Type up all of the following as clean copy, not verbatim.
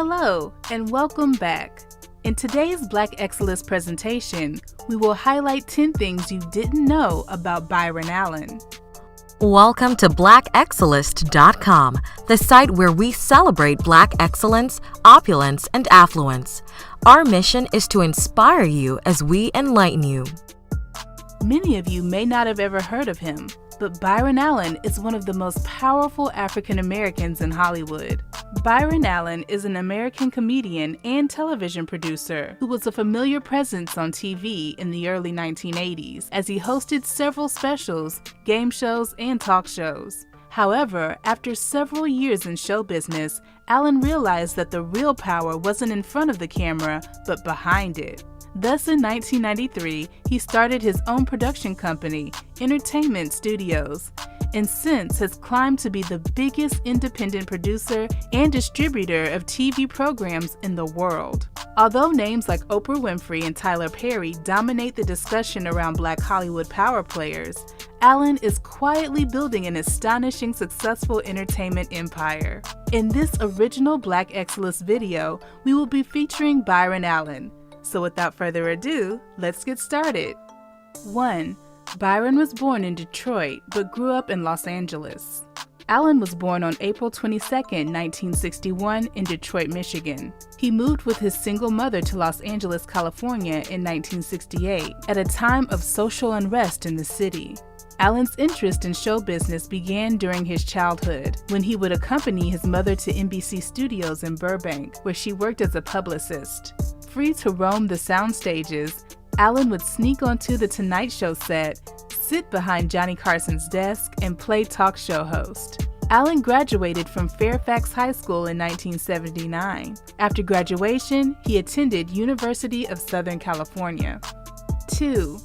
Hello, and welcome back. In today's Black Excellist presentation, we will highlight 10 things you didn't know about Byron Allen. Welcome to blackexcellist.com, the site where we celebrate Black excellence, opulence, and affluence. Our mission is to inspire you as we enlighten you. Many of you may not have ever heard of him, but Byron Allen is one of the most powerful African Americans in Hollywood. Byron Allen is an American comedian and television producer who was a familiar presence on TV in the early 1980s as he hosted several specials, game shows, and talk shows. However, after several years in show business, Allen realized that the real power wasn't in front of the camera, but behind it. Thus, in 1993, he started his own production company, Entertainment Studios, and since has climbed to be the biggest independent producer and distributor of TV programs in the world. Although names like Oprah Winfrey and Tyler Perry dominate the discussion around Black Hollywood power players, Allen is quietly building an astonishing successful entertainment empire. In this original Black Excellist video, we will be featuring Byron Allen. So without further ado, let's get started. 1. Byron was born in Detroit, but grew up in Los Angeles. Allen was born on April 22, 1961 in Detroit, Michigan. He moved with his single mother to Los Angeles, California in 1968, at a time of social unrest in the city. Allen's interest in show business began during his childhood, when he would accompany his mother to NBC Studios in Burbank, where she worked as a publicist. Free to roam the sound stages, Allen would sneak onto The Tonight Show set, sit behind Johnny Carson's desk, and play talk show host. Allen graduated from Fairfax High School in 1979. After graduation, he attended University of Southern California. 2.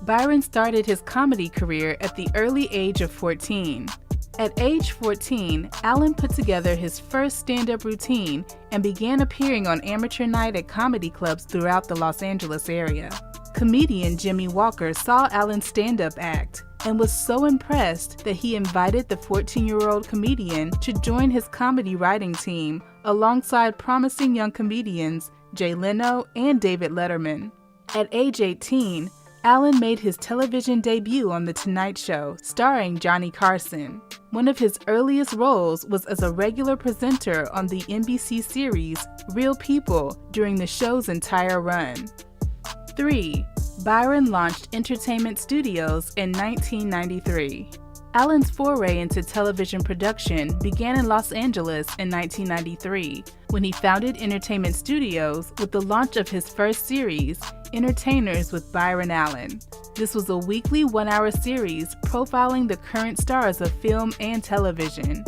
Byron started his comedy career at the early age of 14. At age 14, Allen put together his first stand-up routine and began appearing on amateur night at comedy clubs throughout the Los Angeles area. Comedian Jimmy Walker saw Allen's stand-up act and was so impressed that he invited the 14-year-old comedian to join his comedy writing team alongside promising young comedians Jay Leno and David Letterman. At age 18, Allen made his television debut on The Tonight Show, starring Johnny Carson. One of his earliest roles was as a regular presenter on the NBC series Real People during the show's entire run. 3. Byron launched Entertainment Studios in 1993. Allen's foray into television production began in Los Angeles in 1993, when he founded Entertainment Studios with the launch of his first series, Entertainers with Byron Allen. This was a weekly one-hour series profiling the current stars of film and television.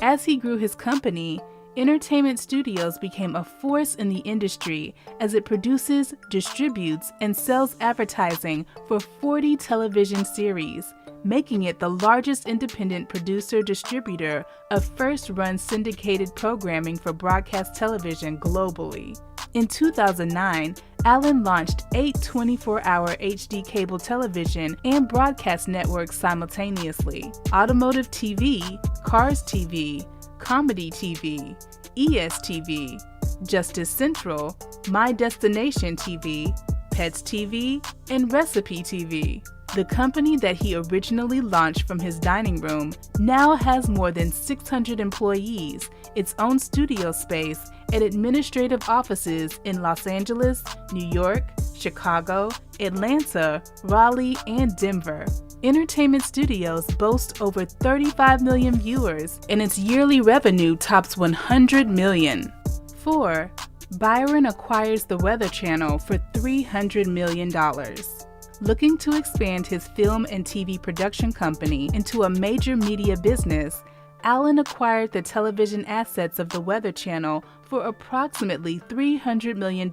As he grew his company, Entertainment Studios became a force in the industry as it produces, distributes, and sells advertising for 40 television series, making it the largest independent producer-distributor of first-run syndicated programming for broadcast television globally. In 2009, Allen launched 8 24-hour HD cable television and broadcast networks simultaneously: Automotive TV, Cars TV, Comedy TV, ESTV, Justice Central, My Destination TV, Pets TV, and Recipe TV. The company that he originally launched from his dining room now has more than 600 employees, its own studio space, and administrative offices in Los Angeles, New York, Chicago, Atlanta, Raleigh, and Denver. Entertainment Studios boasts over 35 million viewers, and its yearly revenue tops $100 million. 4. Byron acquires the Weather Channel for $300 million. Looking to expand his film and TV production company into a major media business, Allen acquired the television assets of the Weather Channel for approximately $300 million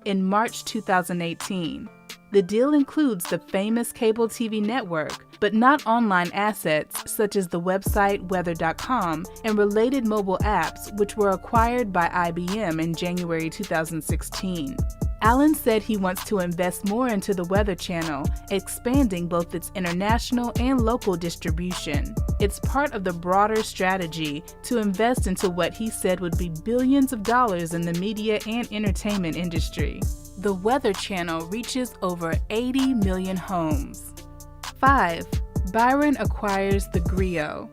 in March 2018. The deal includes the famous cable TV network, but not online assets such as the website weather.com and related mobile apps, which were acquired by IBM in January 2016. Allen said he wants to invest more into the Weather Channel, expanding both its international and local distribution. It's part of the broader strategy to invest into what he said would be billions of dollars in the media and entertainment industry. The Weather Channel reaches over 80 million homes. 5. Byron acquires the Griot.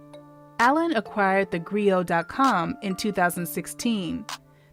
Allen acquired thegriot.com in 2016.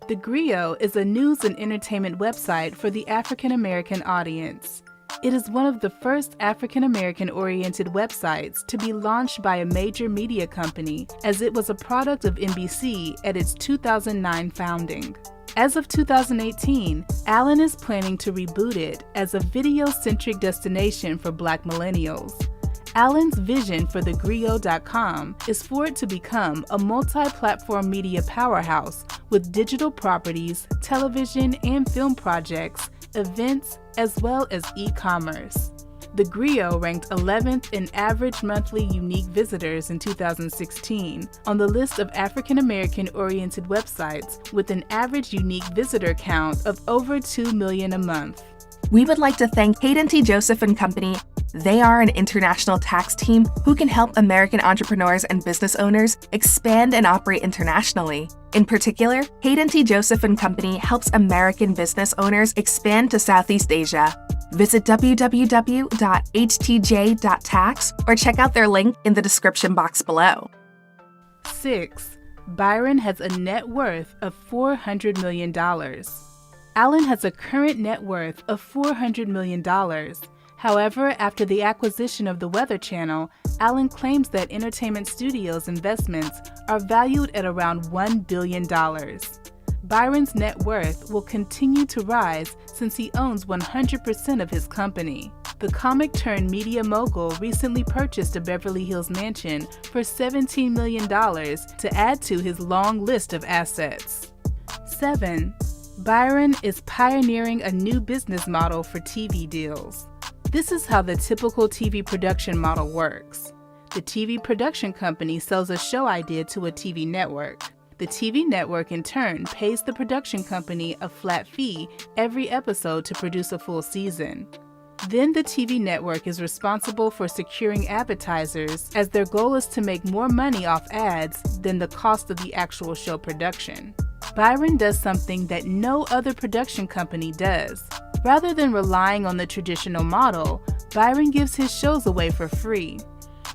The Griot is a news and entertainment website for the African American audience. It is one of the first African American oriented websites to be launched by a major media company, as it was a product of NBC at its 2009 founding. As of 2018, Allen is planning to reboot it as a video-centric destination for Black millennials. Allen's vision for thegriot.com is for it to become a multi-platform media powerhouse with digital properties, television and film projects, events, as well as e-commerce. The Griot ranked 11th in average monthly unique visitors in 2016 on the list of African American oriented websites with an average unique visitor count of over 2 million a month. We would like to thank Hayden T. Joseph and Company. They are an international tax team who can help American entrepreneurs and business owners expand and operate internationally. In particular, Hayden T. Joseph and Company helps American business owners expand to Southeast Asia. Visit www.htj.tax or check out their link in the description box below. 6. Byron has a net worth of $400 million. Allen has a current net worth of $400 million. However, after the acquisition of the Weather Channel, Allen claims that Entertainment Studios' investments are valued at around $1 billion. Byron's net worth will continue to rise since he owns 100% of his company. The comic-turned-media mogul recently purchased a Beverly Hills mansion for $17 million to add to his long list of assets. 7. Byron is pioneering a new business model for TV deals. This is how the typical TV production model works. The TV production company sells a show idea to a TV network. The TV network in turn pays the production company a flat fee every episode to produce a full season. Then the TV network is responsible for securing advertisers, as their goal is to make more money off ads than the cost of the actual show production. Byron does something that no other production company does. Rather than relying on the traditional model, Byron gives his shows away for free.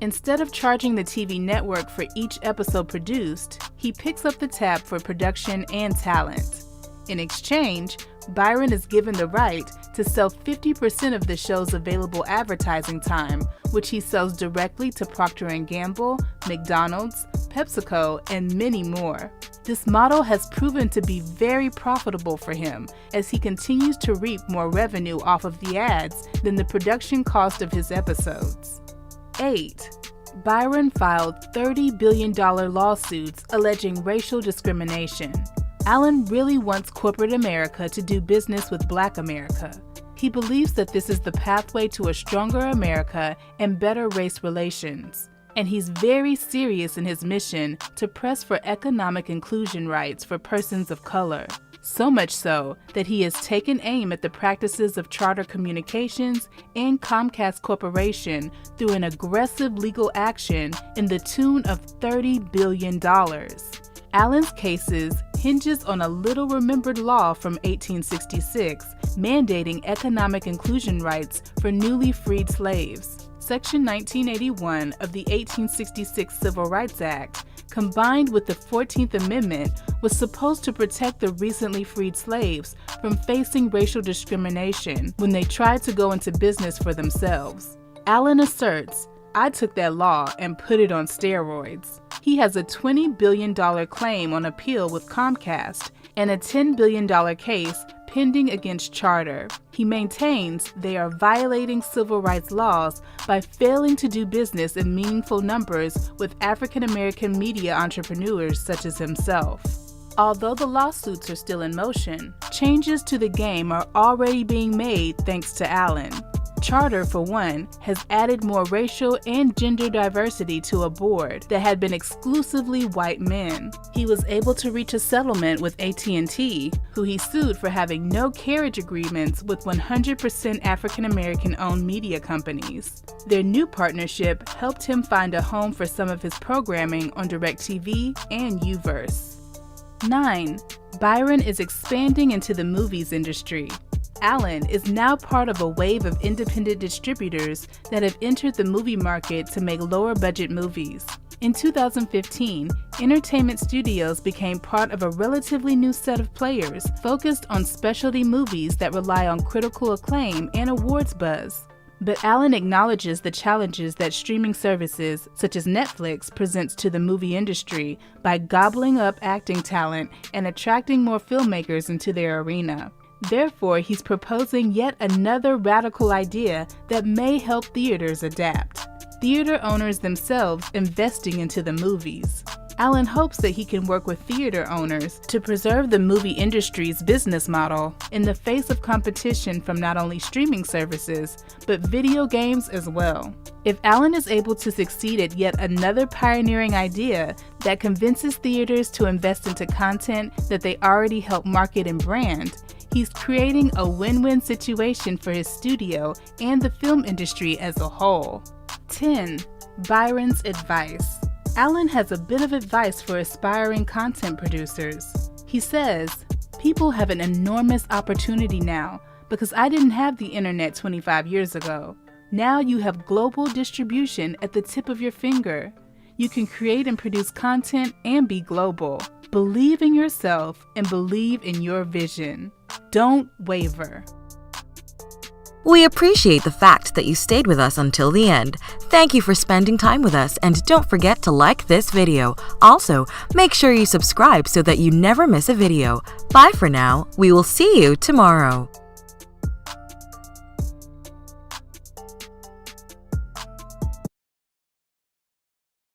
Instead of charging the TV network for each episode produced, he picks up the tab for production and talent. In exchange, Byron is given the right to sell 50% of the show's available advertising time, which he sells directly to Procter & Gamble, McDonald's, PepsiCo, and many more. This model has proven to be very profitable for him, as he continues to reap more revenue off of the ads than the production cost of his episodes. 8. Byron filed $30 billion lawsuits alleging racial discrimination. Allen really wants corporate America to do business with Black America. He believes that this is the pathway to a stronger America and better race relations. And he's very serious in his mission to press for economic inclusion rights for persons of color. So much so that he has taken aim at the practices of Charter Communications and Comcast Corporation through an aggressive legal action in the tune of $30 billion. Allen's cases hinges on a little-remembered law from 1866 mandating economic inclusion rights for newly freed slaves. Section 1981 of the 1866 Civil Rights Act, combined with the 14th Amendment, was supposed to protect the recently freed slaves from facing racial discrimination when they tried to go into business for themselves. Allen asserts, "I took that law and put it on steroids." He has a $20 billion claim on appeal with Comcast and a $10 billion case pending against Charter. He maintains they are violating civil rights laws by failing to do business in meaningful numbers with African American media entrepreneurs such as himself. Although the lawsuits are still in motion, changes to the game are already being made thanks to Allen. Charter, for one, has added more racial and gender diversity to a board that had been exclusively white men. He was able to reach a settlement with AT&T, who he sued for having no carriage agreements with 100% African-American-owned media companies. Their new partnership helped him find a home for some of his programming on DirecTV and Uverse. 9. Byron is expanding into the movies industry. Allen is now part of a wave of independent distributors that have entered the movie market to make lower-budget movies. In 2015, entertainment studios became part of a relatively new set of players focused on specialty movies that rely on critical acclaim and awards buzz. But Allen acknowledges the challenges that streaming services such as Netflix presents to the movie industry by gobbling up acting talent and attracting more filmmakers into their arena. Therefore, he's proposing yet another radical idea that may help theaters adapt. Theater owners themselves investing into the movies. Allen hopes that he can work with theater owners to preserve the movie industry's business model in the face of competition from not only streaming services, but video games as well. If Allen is able to succeed at yet another pioneering idea that convinces theaters to invest into content that they already help market and brand, he's creating a win-win situation for his studio and the film industry as a whole. 10. Byron's advice. Allen has a bit of advice for aspiring content producers. He says, "People have an enormous opportunity now because I didn't have the internet 25 years ago. Now you have global distribution at the tip of your finger. You can create and produce content and be global. Believe in yourself and believe in your vision. Don't waver." We appreciate the fact that you stayed with us until the end. Thank you for spending time with us, and don't forget to like this video. Also, make sure you subscribe so that you never miss a video. Bye for now. We will see you tomorrow.